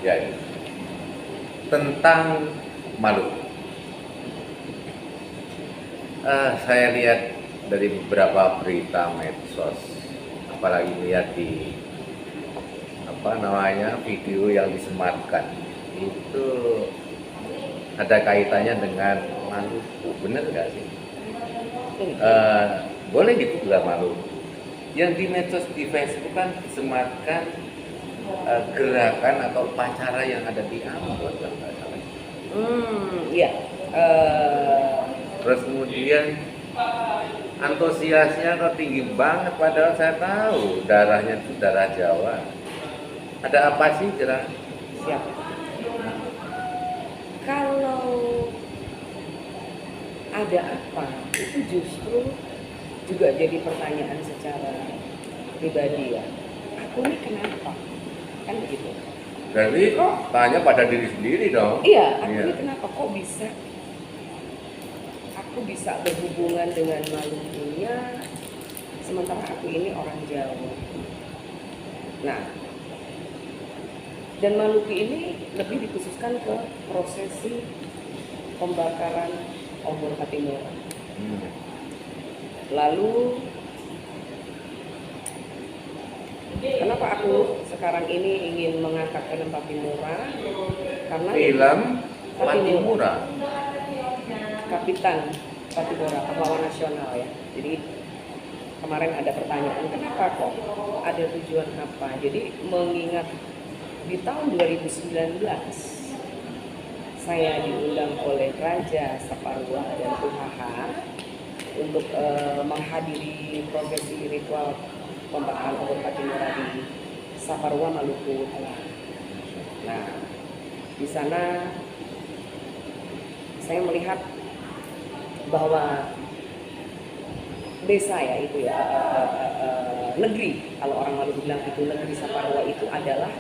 Jadi tentang Maluku. Saya lihat dari beberapa berita medsos, apalagi lihat di video yang disematkan itu ada kaitannya dengan Maluku, bener nggak sih? Boleh dibilang Maluku. Yang di medsos di Facebook kan disematkan gerakan atau upacara yang ada di Ambon, kan nggak salah. Iya. Terus kemudian antusiasnya kok tinggi banget, padahal saya tahu darahnya itu darah Jawa. Ada apa sih kira? Siap. Kalau ada apa, itu justru juga jadi pertanyaan secara pribadi ya. Aku ini kenapa? Kan begitu. Jadi tanya pada diri sendiri dong. Iya, aku ini kenapa kok bisa? Aku bisa berhubungan dengan Malukunya, sementara aku ini orang Jawa. Nah, dan Maluku ini lebih dikhususkan ke prosesi pembakaran obor Patimura. Lalu kenapa aku sekarang ini ingin mengangkat film Patimura? Karena film Patimura, Kapitan Patimura, pahlawan nasional ya. Jadi kemarin ada pertanyaan, kenapa kok ada tujuan apa? Jadi mengingat di tahun 2019 saya diundang oleh Raja Saparua dan Tuhaha untuk menghadiri prosesi ritual pembakaran obor Patimura di Saparua, Maluku Utara. Nah, di sana saya melihat bahwa desa ya itu ya negeri, kalau orang Maluku bilang itu negeri Saparua, itu adalah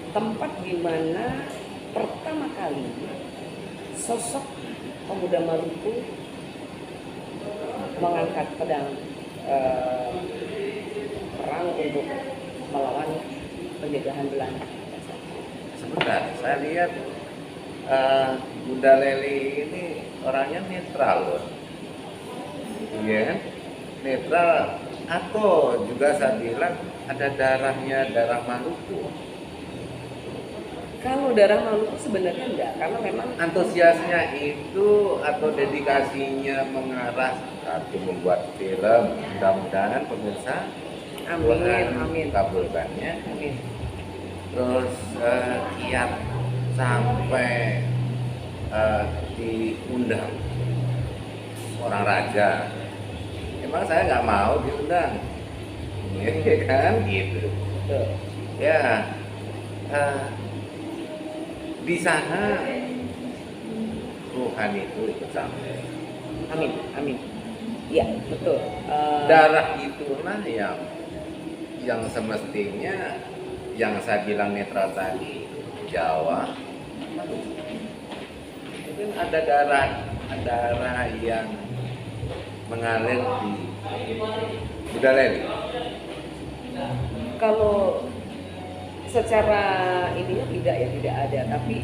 tempat di mana pertama kali sosok pemuda Maluku mengangkat pedang perang untuk melawan penjajahan Belanda. sebentar, saya lihat Bunda Leli ini orangnya netral loh. Iya, netral, atau juga saya bilang ada darah Maluku. Kalau darah Maluku sebenarnya enggak, karena memang Antusiasnya itu atau dedikasinya mengarah satu membuat film, mudah-mudahan pemirsa amin. kabulkannya. Amin. Terus kiat sampai diundang orang raja. Emang saya nggak mau diundang, ya kan gitu. Ya, di sana Tuhan itu ikut sampai. Amin. Iya, betul. Darah itulah yang semestinya, yang saya bilang netral tadi, Jawa. Mungkin ada darah yang mengalir di Bunda Leli. Kalau secara ininya tidak ada, tapi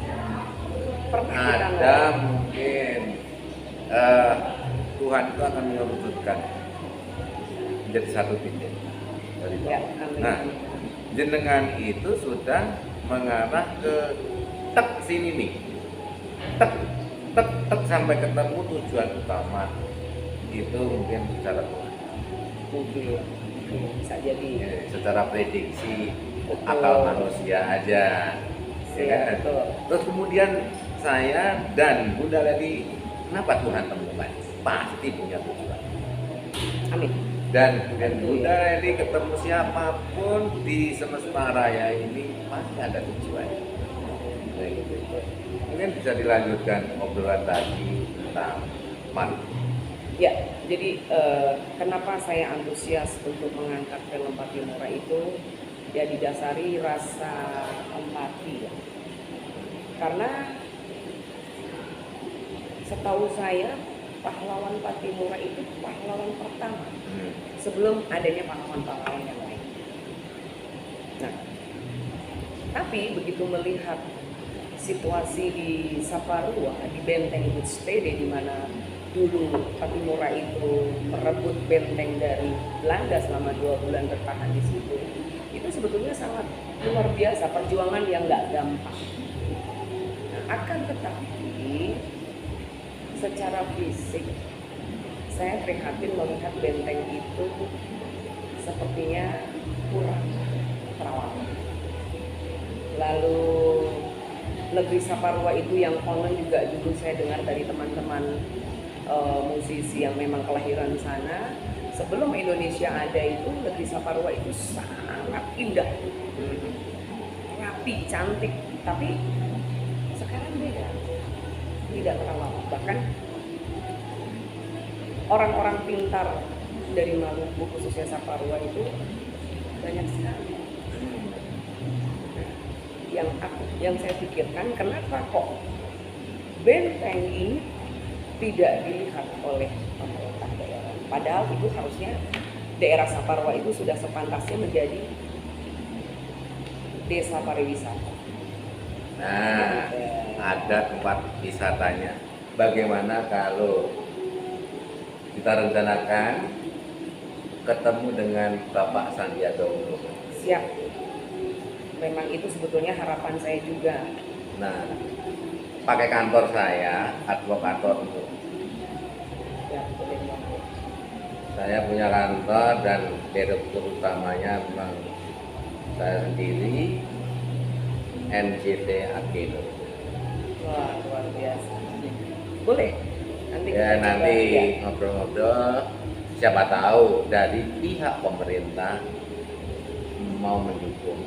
pernah kita Ada mungkin Tuhan itu akan mengerucutkan menjadi satu titik dari bawah. Ya, amin. Nah, jenengan itu sudah mengarah ke tek sini nih, tek sampai ketemu tujuan utama itu, mungkin secara Tuhan. Mungkin bisa jadi. Ya, secara prediksi Betul. akal manusia aja, ya kan? Betul. Terus kemudian saya dan Bunda Leli, kenapa Tuhan temukan? Pasti punya tujuan. Amin. Dan Bunda Leli ketemu siapapun di semesta raya ini pasti ada tujuan. Nah, gitu. Mungkin bisa dilanjutkan obrolan tadi tentang Maluku. Ya, jadi kenapa saya antusias untuk mengangkat film Patimura itu ya didasari rasa empati ya. Karena setahu saya pahlawan Patimura itu pahlawan pertama sebelum adanya pahlawan-pahlawan yang lain. Nah, Tapi begitu melihat situasi di Saparua, di benteng Woodstede, di mana dulu Pattimura itu merebut benteng dari Belanda selama 2 bulan bertahan di situ, itu sebetulnya sangat luar biasa, perjuangan yang nggak gampang. Nah, akan tetapi secara fisik saya prihatin melihat benteng itu sepertinya kurang terawat. Lalu negeri Saparua itu yang konon juga dulu saya dengar dari teman-teman musisi yang memang kelahiran sana, sebelum Indonesia ada itu negeri Saparua itu sangat indah, rapi, cantik. Tapi sekarang beda, tidak terawat. Bahkan orang-orang pintar dari Maluku khususnya Saparua itu banyak sekali. Yang saya pikirkan, kenapa kok benteng ini tidak dilihat oleh pemerintah daerah? Padahal itu harusnya daerah Saparua itu sudah sepantasnya menjadi desa pariwisata. Nah, ada tempat wisatanya. Bagaimana kalau kita rencanakan ketemu dengan Bapak Sandiaga Uno? Siap. Memang itu sebetulnya harapan saya juga. Nah, pakai kantor saya, advokator itu. Ya, boleh banget. Saya punya kantor dan direktur utamanya memang saya sendiri, NJT Akhil. Wah, luar biasa. Boleh. Nanti Ya, kita nanti coba, ya. ngobrol-ngobrol. Siapa tahu dari pihak pemerintah mau mendukung.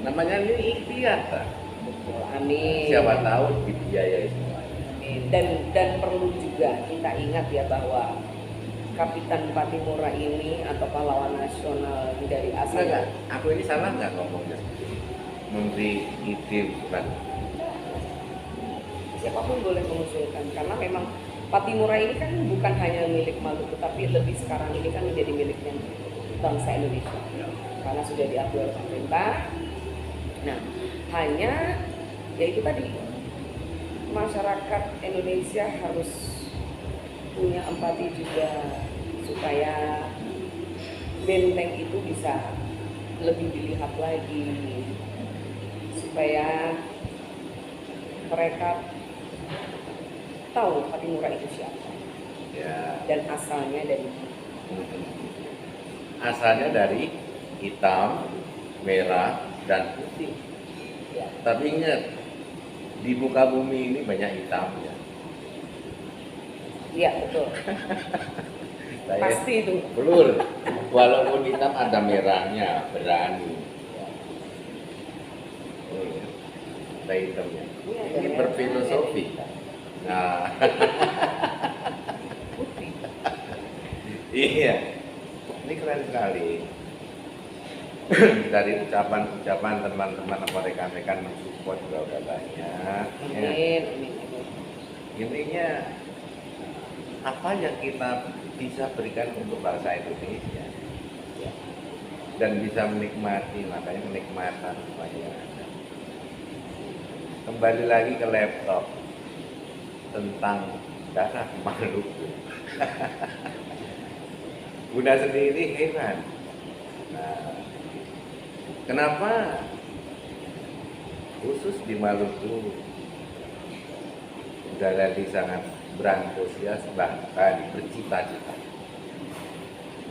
Namanya ini ikhtiar, Pak. Betul. Amin. Siapa tahu dibiayai semuanya. Amin. Dan perlu juga kita ingat ya bahwa Kapitan Pattimura ini atau pahlawan nasional dari asal. Enggak, aku ini salah nggak ngomongnya? Memberi ide bukan? Siapapun boleh mengusulkan, karena memang Pattimura ini kan bukan hanya milik Maluku, tapi lebih sekarang ini kan menjadi miliknya bangsa Indonesia, karena sudah diakui oleh pemerintah. Nah, hanya ya itu tadi, masyarakat Indonesia harus punya empati juga supaya benteng itu bisa lebih dilihat lagi, supaya mereka tahu Pattimura itu siapa Ya. dan asalnya dari Asalnya dari hitam, merah, dan putih. ya. Tapi ingat, di muka bumi ini banyak hitamnya. Iya betul. Saya Pasti itu. blur. Walaupun hitam ada merahnya, berani. Oh, iya. Ada hitamnya. Iya, ada Ini merah, berfilosofi. ada hitam. Nah, Putih. iya. Ini keren sekali. Dari ucapan-ucapan teman-teman atau rekan-rekan mensupport juga udah banyak. Ya. Amin, amin. Intinya apa yang kita bisa berikan untuk bangsa Indonesia Ya. dan bisa menikmati, makanya kenikmatan semuanya ada. Kembali lagi ke laptop tentang darah Maluku. Bunda sendiri heran. Nah, kenapa khusus di Maluku Bunda Leli sangat berantusias bahkan bercita-cita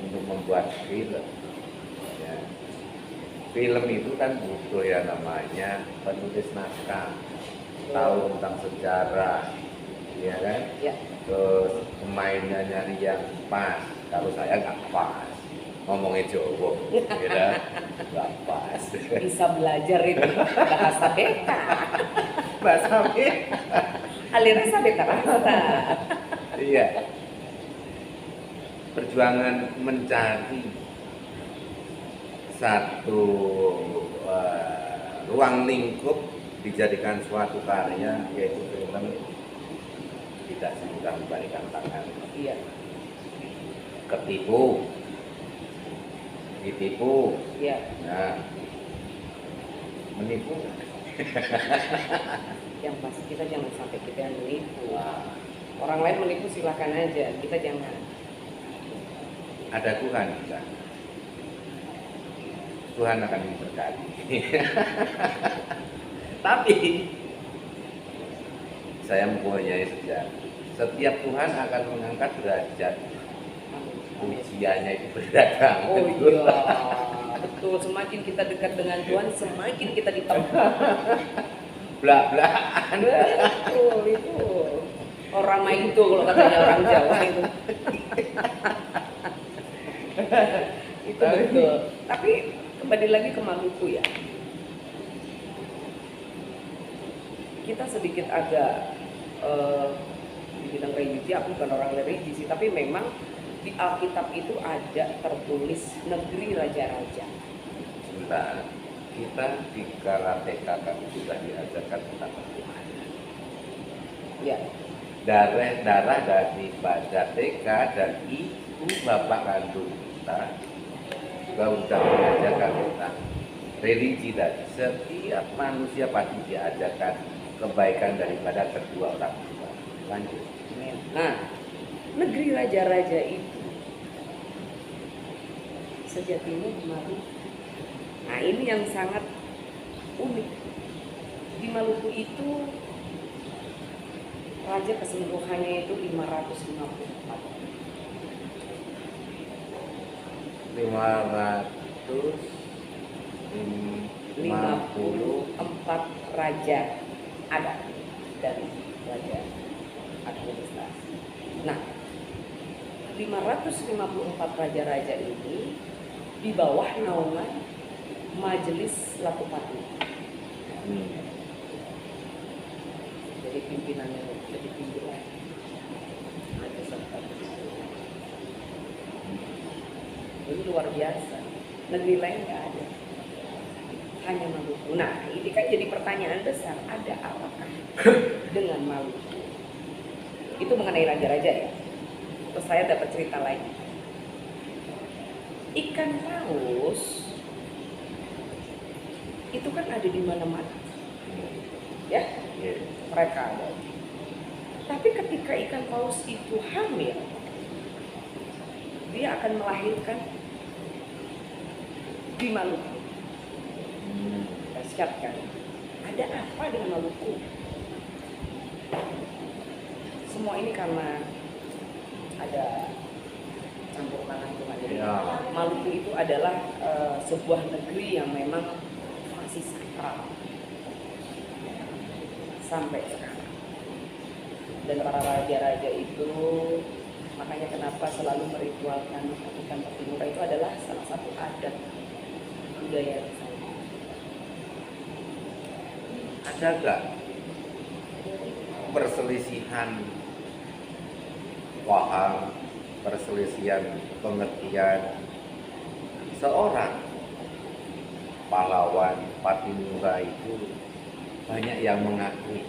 untuk membuat film. Ya. Film itu kan butuh ya namanya penulis naskah, tahu tentang sejarah, ya kan? Ya. Terus pemainnya nyari yang pas. Kalau saya nggak pas, ngomongnya Jawa, ya nggak pas. Bisa belajar itu bahasa beta. Bahasa beda. Alirnya beta rasa. Iya. Perjuangan mencari satu ruang lingkup dijadikan suatu karya yaitu film tidak semudah membalikan tangan. Iya. Ketipu, ditipu, Iya. nah, menipu. Yang pasti kita jangan sampai kita yang menipu. Orang lain menipu silakan aja, kita jangan. Ada Tuhan kita. Tuhan akan memberkati. Tapi saya mempunyai sejarah. Setiap Tuhan akan mengangkat derajat ujiannya itu berdatang. Oh iya, betul. Semakin kita dekat dengan Tuhan, semakin kita ditempa. Belak-belakan. Betul itu. Orang main itu kalau katanya orang Jawa itu. Itu betul. Tapi kembali lagi ke Maluku ya. Kita sedikit agak dibilang religi, aku bukan orang religi sih, tapi memang di Alkitab itu ada tertulis negeri raja-raja. Sebentar, kita di karateka kan sudah diajarkan tentang Tuhan. Ya, Darah daripada TK dan ibu bapak kandung kita juga sudah mengajarkan tentang religi tadi. Setiap manusia pasti diajarkan kebaikan daripada kedua orang tua. Lanjut. nah negeri raja-raja itu sejatinya di Maluku. Nah ini yang sangat unik. Di Maluku itu raja keseluruhannya itu 554. 54 raja ada dari raja administrasi. Nah, 554 raja-raja ini di bawah naungan Majelis Latupati. Jadi pimpinannya lebih tinggi lagi. Ini luar biasa. Negeri lain nggak ada. Hanya Maluku. Nah, ini kan jadi pertanyaan besar. Ada apakah dengan Maluku? Itu mengenai raja-raja ya. Terus saya dapat cerita lain. Ikan paus itu kan ada di mana-mana. Ya? Mereka ada. Tapi ketika ikan paus itu hamil, dia akan melahirkan di Maluku. Dahsyat kan? Ada apa dengan Maluku? Semua ini karena ada campur tangan Tuhan. Jadi Maluku itu adalah sebuah negeri yang memang masih sakral sampai sekarang. Dan para raja-raja itu makanya kenapa selalu meritualkan ikan patimura itu adalah salah satu adat budaya di sana. Ada nggak perselisihan paham, perselisihan pengertian seorang pahlawan Patimura itu banyak yang mengakui.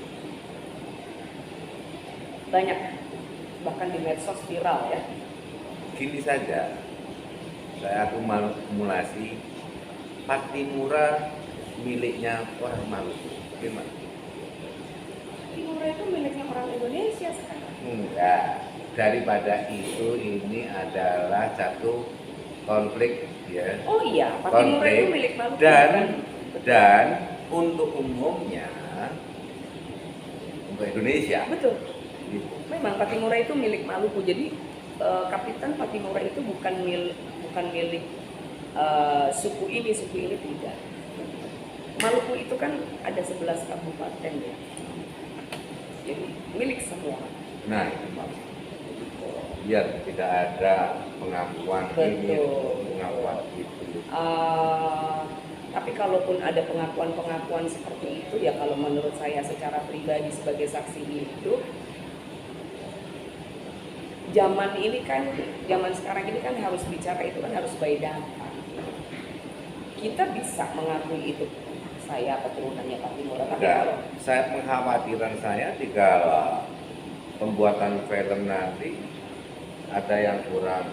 Banyak, bahkan di medsos viral ya. Gini saja, saya akumulasi Patimura miliknya orang Maluku. Gimana? Patimura itu miliknya orang Indonesia sekarang. Enggak. Daripada itu ini adalah satu konflik ya. Oh iya, Patimura itu milik Maluku. Dan untuk umumnya untuk Indonesia. Betul. Gitu. Memang Patimura itu milik Maluku. Jadi Kapitan Patimura itu bukan milik suku ini tidak. Maluku itu kan ada 11 kabupaten ya. Jadi milik semua. Nah, itu maksudnya. Biar tidak ada pengakuan ini, pengakuan itu. Tapi kalaupun ada pengakuan-pengakuan seperti itu ya kalau menurut saya secara pribadi sebagai saksi hidup, zaman sekarang ini kan harus bicara itu kan harus by data. Kita bisa mengakui itu saya keturunannya Patimura, tapi kalau saya pengkhawatiran saya jika pembuatan film nanti ada yang kurang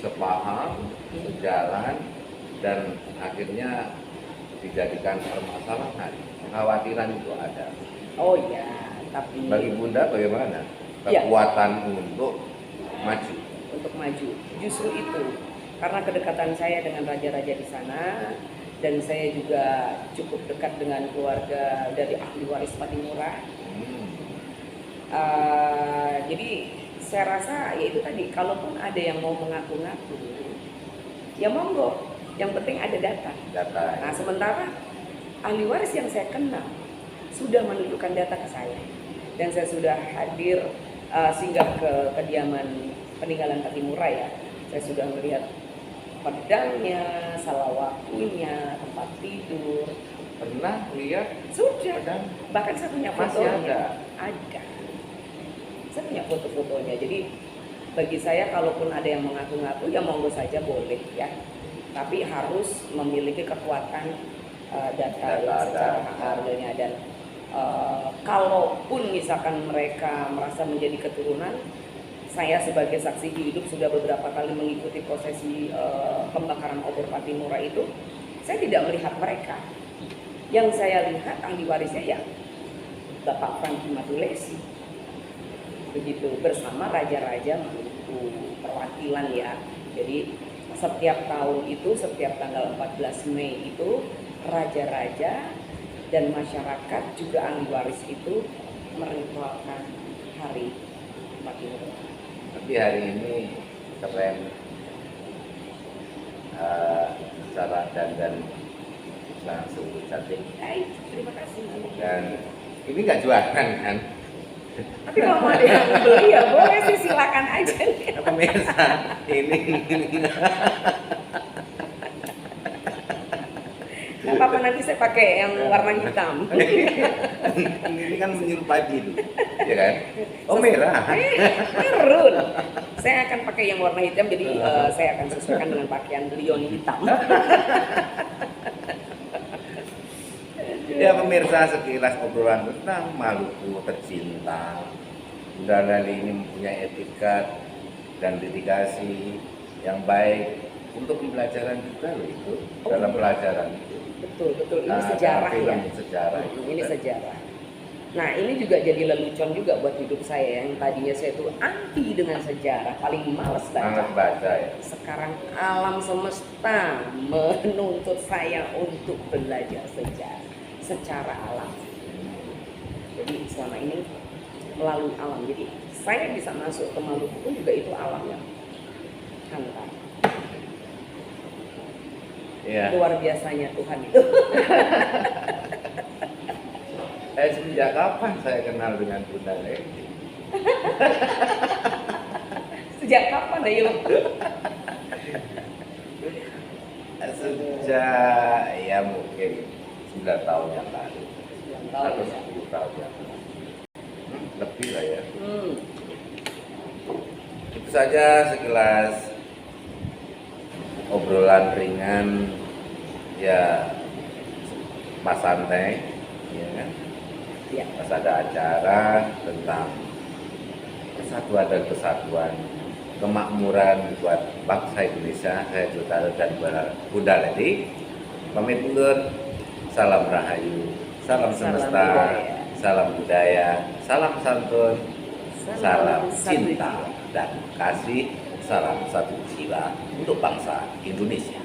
sepaham, sejalan, dan akhirnya dijadikan permasalahan. Kekhawatiran itu ada. Oh ya, tapi Bagi Bunda bagaimana? Ya. Kekuatan untuk maju. untuk maju. Justru itu, karena kedekatan saya dengan raja-raja di sana, dan saya juga cukup dekat dengan keluarga dari ahli waris Patimura. Jadi saya rasa ya itu tadi, kalaupun ada yang mau mengaku-ngaku, ya monggo. Yang penting ada data. Data. Nah sementara ahli waris yang saya kenal sudah menunjukkan data ke saya, dan saya sudah hadir singgah ke kediaman peninggalan Patimura ya. Saya sudah melihat pedangnya, salawakunya, tempat tidur. Pernah lihat Sudah. pedang? Bahkan saya punya Masih fotonya. Ada. Saya punya foto-fotonya. Jadi bagi saya kalaupun ada yang mengaku-ngaku ya monggo saja boleh ya. Tapi harus memiliki kekuatan data ya, secara harganya. Dan kalaupun misalkan mereka merasa menjadi keturunan, saya sebagai saksi hidup sudah beberapa kali mengikuti prosesi pembakaran obor Patimura itu, saya tidak melihat mereka. Yang saya lihat ahli warisnya ya Bapak Franky Matulesi, begitu, bersama raja-raja Maluku perwakilan ya. Jadi setiap tahun itu, setiap tanggal 14 Mei itu raja-raja dan masyarakat juga ahli waris itu meritualkan hari Patimura. Tapi hari ini keren, cara dandan langsung cantik. Baik, terima kasih. Dan ini nggak jualan kan? Tapi kalau mau ada yang beli ya boleh sih, silakan aja. Pemirsa, ini Nggak apa-apa, nanti saya pakai yang warna hitam. ini kan menyerupai biru, ya kan? Oh merah. Merun. Saya akan pakai yang warna hitam, jadi saya akan sesuaikan dengan pakaian beliau hitam. Ya pemirsa, sekilas obrolan tentang Maluku tercinta. Bunda Lali ini mempunyai etika dan dedikasi yang baik untuk pembelajaran juga loh itu, dalam pelajaran itu. Betul, betul. Ini sejarah ya. Sejarah itu. Ini sejarah. Nah ini juga jadi lelucon juga buat hidup saya, yang tadinya saya tuh anti dengan sejarah, paling males Sangat baca. baca ya. Sekarang alam semesta menuntut saya untuk belajar sejarah secara alam. Jadi selama ini melalui alam. Jadi saya bisa masuk ke Maluku pun juga itu alamnya. Hantar. Ya. Luar biasanya Tuhan itu. Sejak kapan saya kenal dengan Bunda Leli? Sejak kapan ayo? Sejak ya mungkin 9 tahun yang lalu. 9 tahun Atau ya. 10 tahun yang lalu. Lebih lah ya. Itu saja sekilas obrolan ringan ya, pas santai ya kan, Ya. pas ada acara tentang persatuan dan kesatuan, kemakmuran buat bangsa Indonesia. Saya Jota dan Bunda Leli pamit undur. Salam rahayu, salam semesta, salam budaya, salam santun, salam cinta dan kasih, salam satu jiwa untuk bangsa Indonesia.